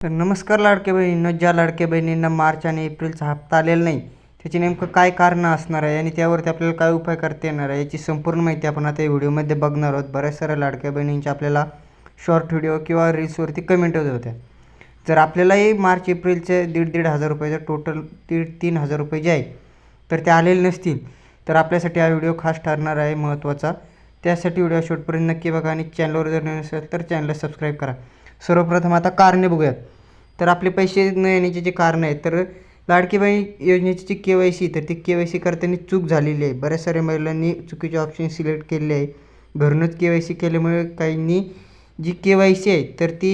तर नमस्कार लाडक्या बहिणींनो, ज्या लाडक्या बहिणींना मार्च आणि एप्रिलचा हप्ता आलेला नाही त्याची नेमकं काय कारणं असणार आहे आणि त्यावरती आपल्याला काय उपाय करता येणार आहे याची संपूर्ण माहिती आपण आता या व्हिडिओमध्ये बघणार आहोत. बऱ्याच साऱ्या लाडक्या बहिणींच्या आपल्याला शॉर्ट व्हिडिओ किंवा रील्सवरती कमेंट होत होत्या. जर आपल्यालाही मार्च एप्रिलचे दीड हजार रुपयाचं टोटल 3,000 रुपये जे आहे तर ते आलेले नसतील तर आपल्यासाठी हा व्हिडिओ खास ठरणार आहे, महत्त्वाचा. त्यासाठी व्हिडिओ शेवटपर्यंत नक्की बघा आणि चॅनलवर जर नवीन असेल तर चॅनलला सबस्क्राईब करा. सर्वप्रथम आता कारणे बघूयात. तर आपले पैसे न येण्याचे जे कारण आहेत, तर लाडकी बहीण योजनेची जी KYC तर ती KYC करताना चूक झालेली आहे. बऱ्याच साऱ्या महिलांनी चुकीचे ऑप्शन सिलेक्ट केले आहे. घरूनच KYC केल्यामुळे काहींनी जी KYC आहे तर ती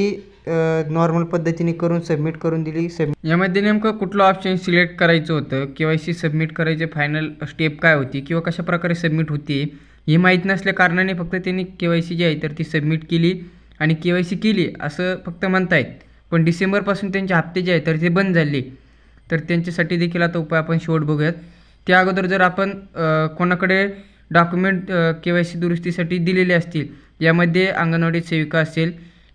नॉर्मल पद्धतीने करून सबमिट करून दिली. यामध्ये नेमकं कुठलं ऑप्शन सिलेक्ट करायचं होतं, KYC सबमिट करायचे फायनल स्टेप काय होती किंवा कशाप्रकारे सबमिट होती हे माहीत नसल्या कारणाने फक्त त्यांनी KYC जी आहे तर ती सबमिट केली आणि KYC केली असं फक्त म्हणतायत. पण डिसेंबरपासून त्यांचे हप्ते जे आहे तर ते बंद झाले. तर त्यांच्यासाठी देखील आता उपाय आपण शेवट बघूयात. त्या अगोदर जर आपण कोणाकडे डॉक्युमेंट KYC दुरुस्तीसाठी दिलेले असतील, यामध्ये अंगणवाडी सेविका असेल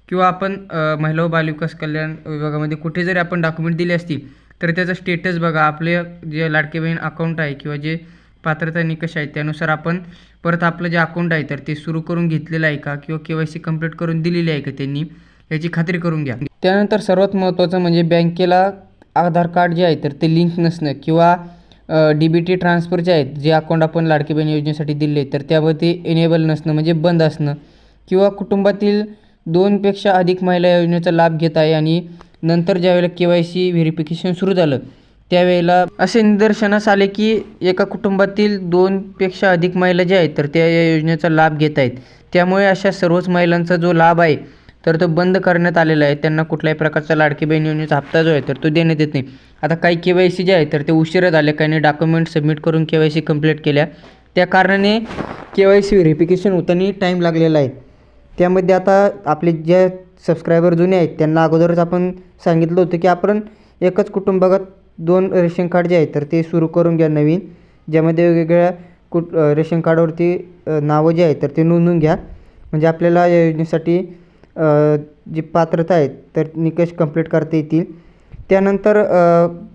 किंवा आपण महिला व बालविकास कल्याण विभागामध्ये कुठे जरी आपण डॉक्युमेंट दिले असतील तर त्याचा स्टेटस बघा. आपले जे लाडकी बहीण अकाउंट आहे किंवा जे पात्रता निकष आहेत त्यानुसार आपण परत आपलं जे अकाउंट आहे तर ते सुरू करून घेतलेलं आहे का किंवा KYC कंप्लीट करून दिलेली आहे का त्यांनी, याची खात्री करून घ्या. त्यानंतर सर्वात महत्त्वाचं म्हणजे बँकेला आधार कार्ड जे आहे तर ते लिंक नसणं किंवा DBT ट्रान्सफर जे आहेत, जे अकाउंट आपण लाडकी बहीण योजनेसाठी दिले तर त्यामध्ये एनेबल नसणं म्हणजे बंद असणं किंवा कुटुंबातील 2पेक्षा अधिक महिला योजनेचा लाभ घेत आहे आणि नंतर ज्यावेळेला KYC व्हेरिफिकेशन सुरू झालं त्यावेळेला असे निदर्शनास आले की एका कुटुंबातील 2पेक्षा अधिक महिला ज्या आहेत तर त्या या योजनेचा लाभ घेत आहेत. त्यामुळे अशा सर्वच महिलांचा जो लाभ आहे तर तो बंद करण्यात आलेला आहे. त्यांना कुठल्याही प्रकारचा लाडकी बहीण योजनेचा हप्ता जो आहे तर तो देण्यात येत नाही. आता काही KYC जे आहे तर ते उशिरा झाले, काही डॉक्युमेंट सबमिट करून KYC कंप्लीट केल्या, त्या कारणाने KYC व्हेरिफिकेशन होताना टाईम लागलेला आहे. त्यामध्ये आता आपले जे सबस्क्रायबर जुने आहेत त्यांना अगोदरच आपण सांगितलं होतं की आपण एकच कुटुंबात 2 रेशन कार्ड जे आहेत तर ते सुरू करून घ्या नवीन, ज्यामध्ये वेगवेगळ्या रेशन कार्डवरती नावं जे आहेत तर ते नोंदवून घ्या. म्हणजे आपल्याला या योजनेसाठी जी पात्रता आहेत तर निकष कंप्लीट करता येतील. त्यानंतर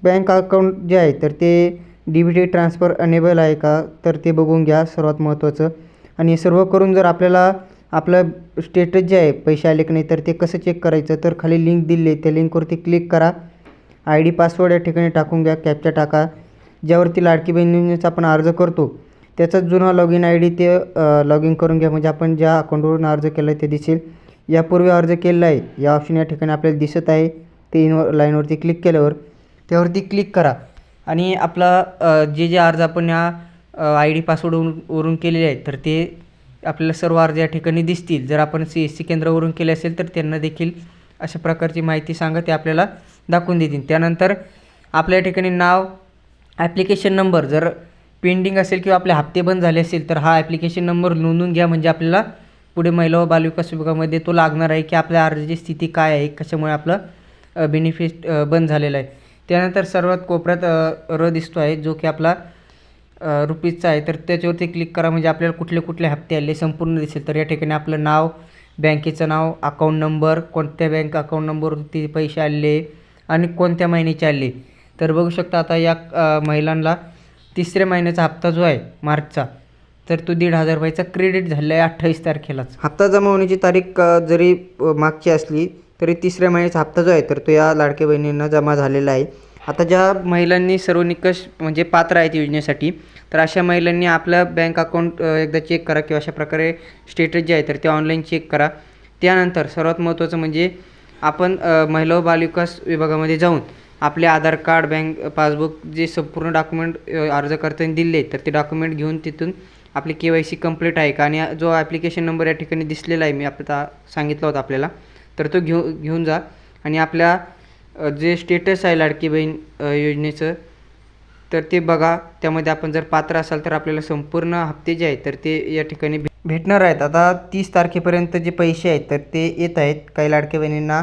बँक अकाउंट जे आहे तर ते DBT ट्रान्सफर अनेबल आहे का तर ते बघून घ्या, सर्वात महत्त्वाचं. आणि सर्व करून जर आपल्याला आपलं स्टेटस जे आहे पैसे आले की नाही तर ते कसं चेक करायचं, तर खाली लिंक दिली आहे त्या लिंकवरती क्लिक करा. ID पासवर्ड या ठिकाणी टाकून घ्या, कॅप्चा टाका. ज्यावरती लाडकी बहीण योजनेचा आपण अर्ज करतो त्याचा जुना लॉगिन ID ते लॉगिन करून घ्या, म्हणजे आपण ज्या अकाउंटवरून अर्ज केला आहे ते दिसेल. यापूर्वी अर्ज केलेला आहे या ऑप्शन या ठिकाणी आपल्याला दिसत आहे. ते लाईनवरती क्लिक केल्यावर त्यावरती क्लिक करा आणि आपला जे अर्ज आपण या ID पासवर्डवरून केलेले आहेत तर ते आपल्याला सर्व अर्ज या ठिकाणी दिसतील. जर आपण CSC केंद्रावरून केले असेल तर त्यांना देखील अशा प्रकारची माहिती सांगा, ते आपल्याला दाखवून देतील. त्यानंतर आपल्या ठिकाणी नाव, ॲप्लिकेशन नंबर जर पेंडिंग असेल किंवा आपले हप्ते बंद झाले असेल तर हा ॲप्लिकेशन नंबर नोंदवून घ्या, म्हणजे आपल्याला पुढे महिला व बालविकास विभागामध्ये तो लागणार आहे की आपल्या अर्जाची स्थिती काय आहे, कशामुळे आपलं बेनिफिट बंद झालेला आहे. त्यानंतर सर्वात कोपऱ्यात र दिसतो आहे जो की आपला रुपीजचा आहे, तर त्याच्यावरती क्लिक करा, म्हणजे आपल्याला कुठले कुठले हप्ते आले संपूर्ण दिसेल. तर या ठिकाणी आपलं नाव, बँकेचं नाव, अकाउंट नंबर, कोणत्या बँक अकाउंट नंबरवरती पैसे आले आणि कोणत्या महिन्याचे आले. तर बघू शकता आता या महिलांना 3ऱ्या महिन्याचा हप्ता जो आहे मार्चचा तर तो 1,500 रुपयाचा क्रेडिट झालेला आहे 28 तारखेलाच. हप्ता जमा होण्याची तारीख जरी मागची असली तरी 3ऱ्या महिन्याचा हप्ता जो आहे तर तो या लाडक्या बहिणींना जमा झालेला आहे. आता ज्या महिलांनी सर्व निकष म्हणजे पात्र आहेत योजनेसाठी तर अशा महिलांनी आपलं बँक अकाउंट एकदा चेक करा किंवा अशा प्रकारे स्टेटस जे आहे तर ते ऑनलाईन चेक करा. त्यानंतर सर्वात महत्त्वाचं म्हणजे आपण महिला व बालविकास विभागामध्ये जाऊन आपले आधार कार्ड, बँक पासबुक जे संपूर्ण डॉक्युमेंट अर्ज करताना दिले तर ते डॉक्युमेंट घेऊन तिथून आपली KYC कंप्लीट आहे का आणि जो ॲप्लिकेशन नंबर या ठिकाणी दिसलेला आहे, मी आता सांगितला होता आपल्याला, तर तो घेऊन जा आणि आपल्या जे स्टेटस आहे लाडकी बहीण योजनेचं तर ते बघा. त्यामध्ये आपण जर पात्र असाल तर आपल्याला संपूर्ण हप्ते जे आहेत तर ते या ठिकाणी भेटणार आहेत. आता 30 तारखेपर्यंत जे पैसे आहेत तर ते येत आहेत. काही लाडक्या बहिणींना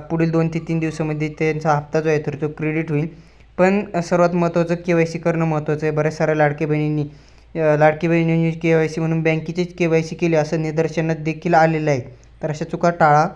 पुढील 2 ते 3 दिवसामध्ये त्यांचा हप्ता जो आहे तर तो क्रेडिट होईल. पण सर्वात महत्त्वाचं KYC करणं महत्त्वाचं आहे. बऱ्याच साऱ्या लाडक्या बहिणींनी लाडकी बहीण KYC म्हणून बँकेचीच KYC केली असं निदर्शनात देखील आलेलं आहे. तर अशा चुका टाळा.